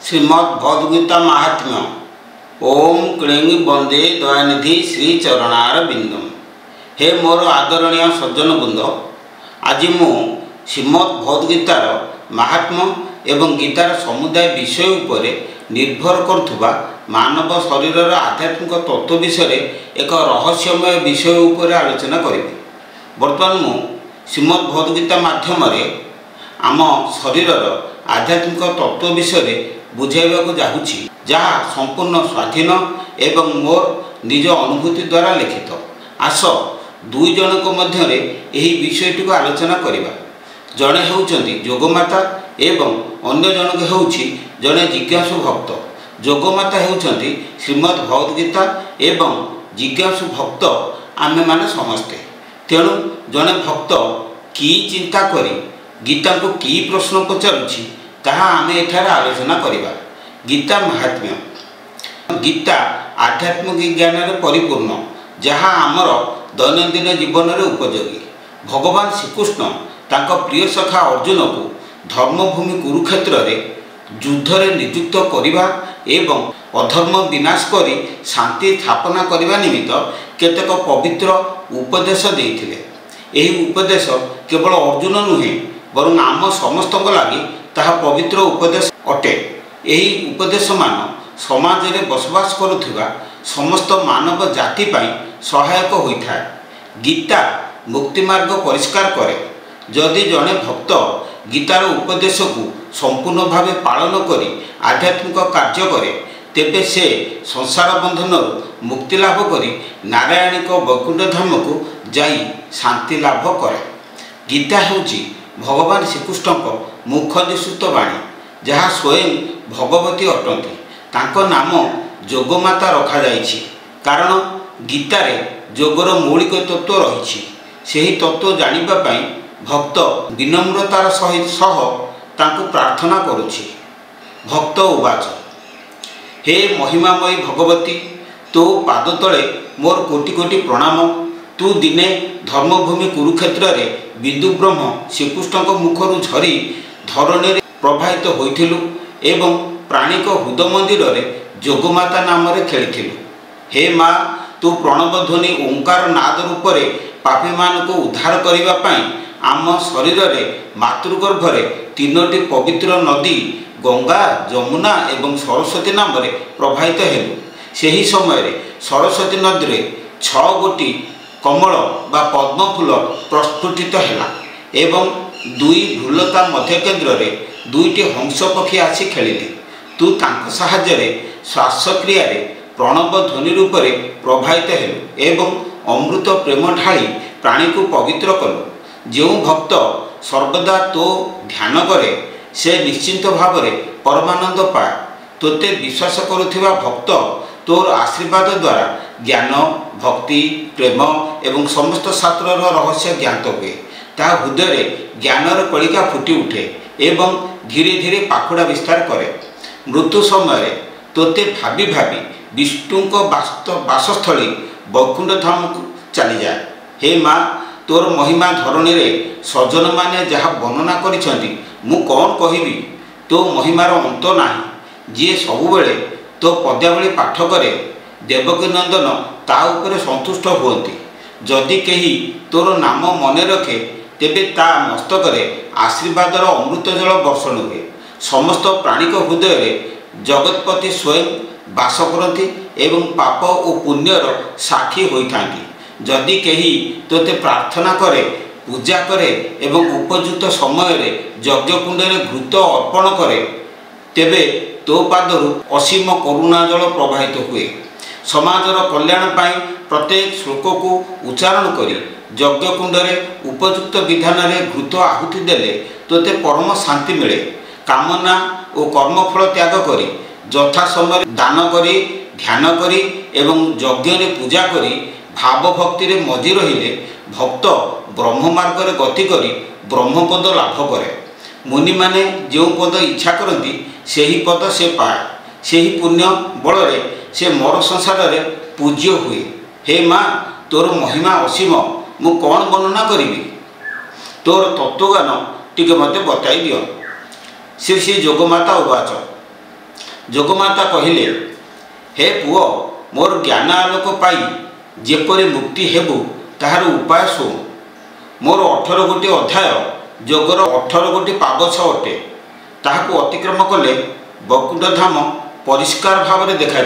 श्रीमद् भगवद्गीता महात्म्य ओम क्लीं वंदे दयानिधि श्री चरणारविंदम। हे मोर आदरणीय सज्जन बृंद, आज मु श्रीमद् भगवद्गीतार महात्म्य एवं गीतार समुदाय विषय उपर निर्भर करुवा मानव शरीर आध्यात्मिक तत्व विषय एक रहस्यमय विषय उपर आलोचना करी। बर्तमान मु श्रीमद् भगवद्गीता माध्यम आम शरीर आध्यात्मिक तत्व विषय बुझाइबाकू जाऊँगी, जहाँ संपूर्ण स्वाधीन एवं मोर निज अनुभूति द्वारा लिखित। आस दुई जनक मध्य यही विषयटी को आलोचना करिबा। जड़े होउचंती जोगमाता एवं अन्य जनक होउछि जड़े जिज्ञासु भक्त। जोगमाता होउचंती श्रीमद् भगवद्गीता एवं जिज्ञासु भक्त आमे माने समस्ते। तेणु जड़े भक्त की चिंता करी गीता को की प्रश्न पचारुछि ताहा आमे एठारे आलोचना करिबा। गीता महात्म्य। गीता आध्यात्मिक ज्ञान रे परिपूर्ण, जहाँ आमर दैनंदिन जीवन रे उपयोगी। भगवान श्रीकृष्ण तांको प्रिय सखा अर्जुन को धर्मभूमि कुरुक्षेत्र रे युद्ध रे नियुक्त करिबा एवं अधर्म विनाश करी शांति स्थापना करिबा निमित्त केतेक पवित्र उपदेश देइथिले। एही उपदेश केवल अर्जुन नुहे बरं आम समस्त लगी ताहा पवित्र उपदेश अटे। यही उपदेश मान समाज रे बसवास करुथिबा समस्त मानव जाति पाई सहायक होइथा। गीता मुक्ति मार्ग परिष्कार करे। जदि जड़े भक्त गीतार उपदेश को संपूर्ण भावे पालन करी आध्यात्मिक कार्य करे, तेबे से संसार बंधन मुक्ति लाभ करी नारायणिक वैकुंठ धाम को जाई शांति लाभ करे। गीता हेउची भगवान श्रीकृष्ण मुख निसृत वाणी, जहाँ स्वयं भगवती अटंती। तांको नाम जोगमाता रखा जाइछि, कारण गीतारे जोगर मौलिक तत्व रही। ସେହି तत्व जानिबा पाई भक्त विनम्रतार सहित तांको प्रार्थना करुछि। भक्त उवाच, हे महिमामयी भगवती, तो पाद तले मोर कोटि कोटि प्रणाम। तू दिने धर्मभूमि कुरुक्षेत्र रे बिंदु ब्रह्म श्रीकृष्ण मुखर झरी धरणी प्रभावित होइथिलु एवं प्राणिक हृद मंदिर रे जोगमाता नाम रे खेलिथिलु। हे माँ, तू प्रणव ध्वनि ओंकार नाद रूप रे पापी मान को उद्धार करिबा पाई आम शरीर रे मातृगर्भ रे तीनोटी पवित्र नदी गंगा, जमुना एवं सरस्वती नाम रे प्रभावित हेलु। सेही समय रे सरस्वती नदी रे 6 गोटी कमल बा पद्म फूल प्रस्फुटित हैला एवं दुई भूलता मध्य केन्द्र रे 2टी हंस पक्षी आसी खेलिले। तू तांको साहाय्य रे श्वासक्रिया रे प्रणव ध्वनि रूप रे प्रभावित हेलु एवं अमृत प्रेम ढाली प्राणी को पवित्र कलु। जो भक्त सर्वदा तो ध्यान करे से निश्चिंत भाव रे परमानंद पाए। तोते विश्वास करुथिबा भक्त तोर आशीर्वाद द्वारा ज्ञान, भक्ति, प्रेम एवं समस्त शास्त्र रहस्य ज्ञात हुए। ता हृदय ज्ञानर कलिका फुटी उठे एवं धीरे धीरे पाखुड़ा विस्तार करे। मृत्यु समय तोते भावी भावी विष्णु को बासस्थली वैकुंठ धाम को चली जाए। हे माँ, तोर महिमा धरणी रे सज्जन माने जहाँ वर्णना करिसेंती मु कौन कहिबी। तो महिमार अंत नाही। जी सबुबेले तो पद्यावली पाठ करे देवकी नंदन ता उपरे संतुष्ट हुअन्ति। जदि केही तोर नाम मने रखे तेबे ता मस्तक रे आशीर्वादर अमृत जल वर्षण हुए। समस्त प्राणिक हृदय रे जगतपति स्वयं बास करती एवं पाप और पुण्यर साक्षी होइथांती। जदि केही तोते प्रार्थना करे, पूजा करे एवं उपयुक्त समय रे यज्ञ कुंड रे घृत अर्पण करे, तेबे तो पादरु असीम करुणा जल प्रवाहित हुए। समाजर कल्याण पाई प्रत्येक श्लोक को उच्चारण करी यज्ञ कुंड रे उपयुक्त विधान रे घृत आहुति देले तोते परम शांति मिले। कामना और कर्मफल त्याग करी यथा समय दान करी, ध्यान करी एवं यज्ञ रे पूजा करी भाव भक्ति रे मजी रहिले भक्त ब्रह्म मार्ग रे गति करी ब्रह्मपद लाभ करे। मुनि माने जो पद इच्छा करती सेही पद से पाए। सेही पुण्य बल रे से मोर संसार रे पूज्य हुए। हे माँ, तोर महिमा असीम, मु कौन वर्णना करी। तोर तत्वज्ञान टिके मते बताई दियो। श्री श्री जोगमाता उवाच, जोगमाता कहिले, हे पुओ मोर ज्ञान आलोक पाई जेपरि मुक्ति हेबु ताहार उपाय शुण। मोर 18 गोटी अध्याय जोगर 18 गोटी पागछ अटे। ताहाकु अतिक्रम कले वैकुंठ धाम परिष्कार भाव में देखा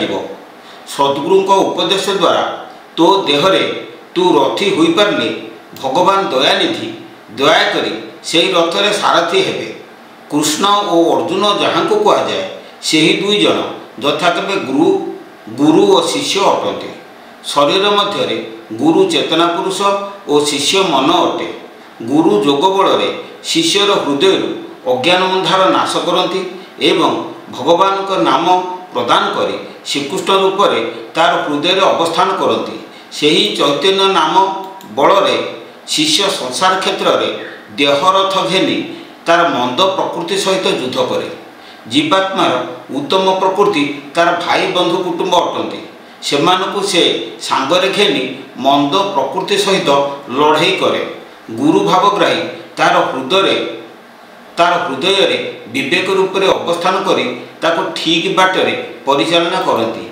सद्गुरु उपदेश द्वारा तो देहरे तू रथी हो पारे भगवान दयानिधि दयाकरी से रथरे सारथी हेबे। कृष्ण और अर्जुन जहाँ को कहुए से ही दुई जन यथाक्रमे गुरु और शिष्य अटंती। शरीर मध्य गुरु चेतना पुरुष और शिष्य मन अटे। गुरु जोग बल शिष्यर हृदय अज्ञान अंधार नाश करती एवं भगवान का नाम प्रदान करी श्रीकृष्ण रूप में तार हृदय अवस्थान करती। से ही चैतन्य नाम बल शिष्य संसार क्षेत्र में देहरथ घेनी तार मंद प्रकृति सहित युद्ध करे। जीवात्मार उत्तम प्रकृति तार भाई बंधु कुटुंब अटंती। सेमानकु से सांगरे घेनी मंद प्रकृति सहित लड़ाई करे। गुरु भावग्राही तार हृदय विवेक रूप में अवस्थान करी ताको ठीक बाटरे परिचालना करती।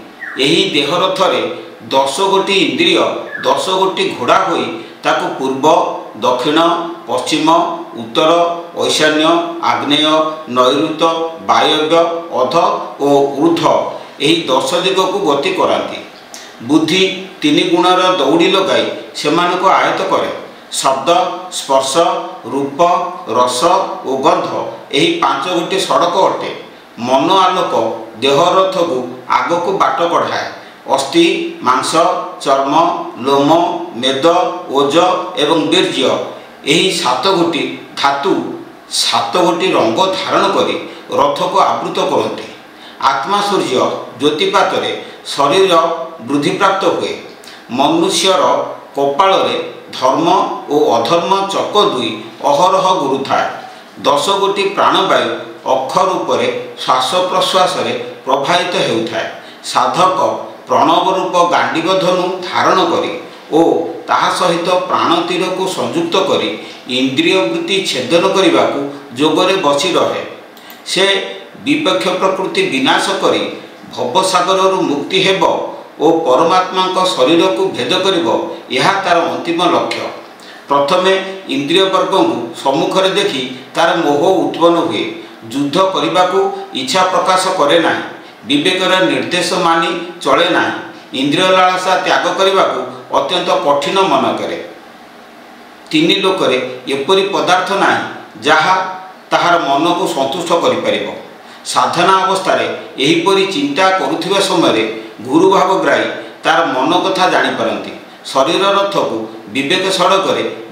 यही देहरथरे 10 गोटी इंद्रिय 10 गोटी घोड़ा होई ताको पूर्व दक्षिण पश्चिम उत्तर ईशान्य आग्नेय नैऋत्य वायव्य अध और ऊर्ध्व यही 10 दिग को गति कराती। बुद्धि 3 गुणर दौड़ी लगाई सेमानको आयत्त करे। शब्द स्पर्श रूप रस और गंध यही 5 गोटी सड़क अटे। मन आलोक देहरथ को आग को बाट कढ़ाए। अस्थि मांस चर्म लोम मेद ओज एवं बीर्य यही 7 गोटी धातु 7 गोटी रंग धारण करी रथ को आवृत करते। आत्मा सूर्य ज्योतिपात शरीर वृद्धि प्राप्त हुए। मनुष्यर कपाल धर्म और अधर्म चक 2 अहरह गुरु थाए। 10 गोटी प्राणवायु अक्ष रूप श्वास प्रश्वास प्रभावित होता। साधक प्रणव रूप गांडीव धनु धारण करी और ताहा सहित प्राण तीर को संयुक्त करी इंद्रिय वृत्ति छेदन करने को जोगरे बसी रहे। से विपक्ष प्रकृति विनाश करी भवसागर मुक्ति हेब और परमात्मा का शरीर को भेद करिब। यह तार अंतिम लक्ष्य। प्रथमे इंद्रिय वर्ग को सम्मुख में देखी तार मोह उत्पन्न हुए। युद्ध करने को इच्छा प्रकाश करे ना। विवेकर निर्देश मानि चले ना। इंद्रिय लालसा त्याग करने को अत्यंत कठिन मन करे। 3 लोकरे एपरी पदार्थ ना जहाँ ताहार मन को संतुष्ट करिपारिब। साधना अवस्था एहीपरि चिंता करुथिबा समय गुरु भावग्राही तार मन कथा जानीपारती। शरीर रथ को विवेक सड़क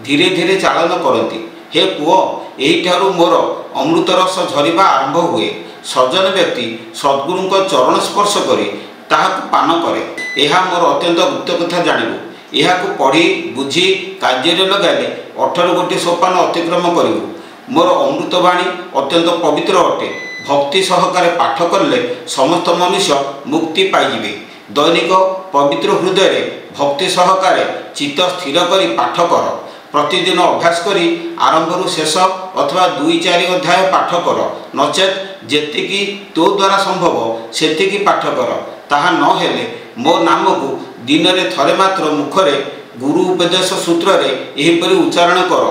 धीरे धीरे चालन करती। हे पुओ एहिठारु मोर अमृत रस झरिबा आरंभ हुए। सज्जन व्यक्ति सद्गुरु को चरण स्पर्श करी ताहाकु पान करे। यह मोर अत्यंत गुप्त कथा जानबू। यह पढ़ी बुझी कार्य लगाइले 18 गोटी सोपान अतिक्रम करू। मोर अमृतवाणी अत्यंत पवित्र अटे। भक्ति सहकारे पाठ करले समस्त मनुष्य मुक्ति पाइबे। दैनिक पवित्र हृदय भक्ति सहकारे चित्त स्थिर करी पाठ कर। प्रतिदिन अभ्यास करी आरंभरू शेष अथवा 2-4 अध्याय पाठ कर। नचेत जेतिकी तो द्वारा संभव सेतिकी पाठ कर। ताहा न हेले मो नाम को दिन में थरे मात्र मुखरे गुरु उपदेश सूत्र रे एहिपरि उच्चारण कर।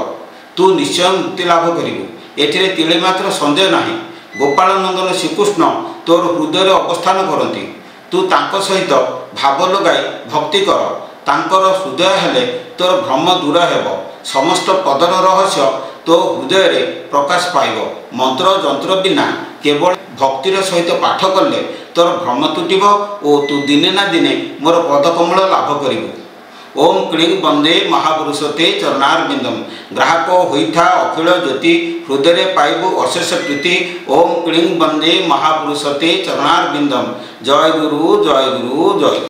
तू निश्चय मुक्ति लाभ करिबु। एथिरे तिले मात्र संदेह नाही। गोपाल नंदन श्रीकृष्ण तोर हृदय अवस्थान करती। तू तांको सहित भाव लगाई भक्ति कर। तांकर हृदय हेले तोर भ्रम दूर हेब। समस्त पदर रहस्य तो हृदय रे प्रकाश पाइब। मंत्र जंत्र बिना केवल भक्तिर सहित पाठ कले तोर भ्रम तुटिब और तू दिने ना दिने मोर पदकमल लाभ करिबु। ओम क्लीं वंदे महापुरुषते चरणारविंदम। ग्राहक होइथा अखिल ज्योति हृदय पाइबु अशेष प्रीति। ओम क्लीं वंदे महापुरुषते चरणारविंदम। जय गुरु जय गुरु जय।